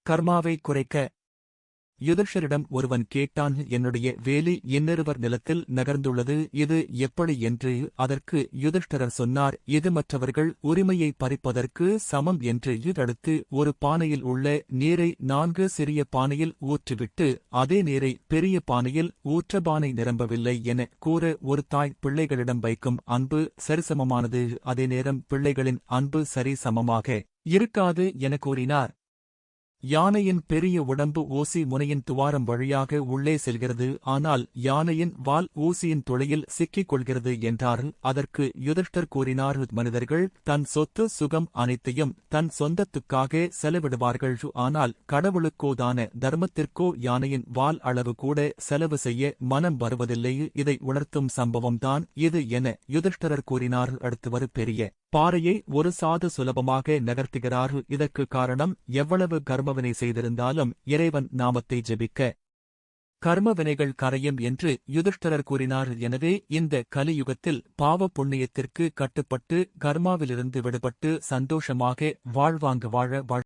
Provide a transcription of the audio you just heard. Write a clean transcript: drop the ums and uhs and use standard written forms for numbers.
கர்மாவை குறைக்க யுதிஷ்டரிடம் ஒருவன் கேட்டான், என்னுடைய வேலி இன்னொருவர் நிலத்தில் நகர்ந்துள்ளது, இது எப்படி என்று. அதற்கு யுதிஷ்டரர் சொன்னார், இது மற்றவர்கள் உரிமையை பறிப்பதற்கு சமம் என்று. அடுத்து ஒரு பானையில் உள்ள நீரை 4 சிறிய பானையில் ஊற்றிவிட்டு அதே நீரை பெரிய பானையில் ஊற்ற பானை நிரம்பவில்லை என கூற, ஒரு தாய் பிள்ளைகளிடம் வைக்கும் அன்பு சரிசமமானது, அதே நேரம் பிள்ளைகளின் அன்பு சரி சமமாக இருக்காது என கூறினார். யானையின் பெரிய உடம்பு ஊசி முனையின் துவாரம் வழியாக உள்ளே செல்கிறது, ஆனால் யானையின் வால் ஊசியின் துளையில் சிக்கிக் கொள்கிறது என்றார். அதற்கு யுதிஷ்டர் கூறினார், மனிதர்கள் தன் சொத்து சுகம் அனைத்தையும் தன் சொந்தத்துக்காக செலவிடுவார்கள், ஆனால் கடவுளுக்கோதான தர்மத்திற்கோ யானையின் வால் அளவு கூட செலவு செய்ய மனம் வருவதில்லை. இதை உணர்த்தும் சம்பவம்தான் இது என யுதிஷ்டரர் கூறினார். அடுத்துவரு பெரிய பாறையை ஒரு சாது சுலபமாக நகர்த்துகிறார். இதற்கு காரணம், எவ்வளவு கர்மவினை செய்திருந்தாலும் இறைவன் நாமத்தை ஜெபிக்க கர்மவினைகள் கரையும் என்று யுதிஷ்டரர் கூறினார். எனவே இந்த கலியுகத்தில் பாவ புண்ணியத்திற்கு கட்டுப்பட்டு கர்மாவிலிருந்து விடுபட்டு சந்தோஷமாக வாழ்வாங்க வாழ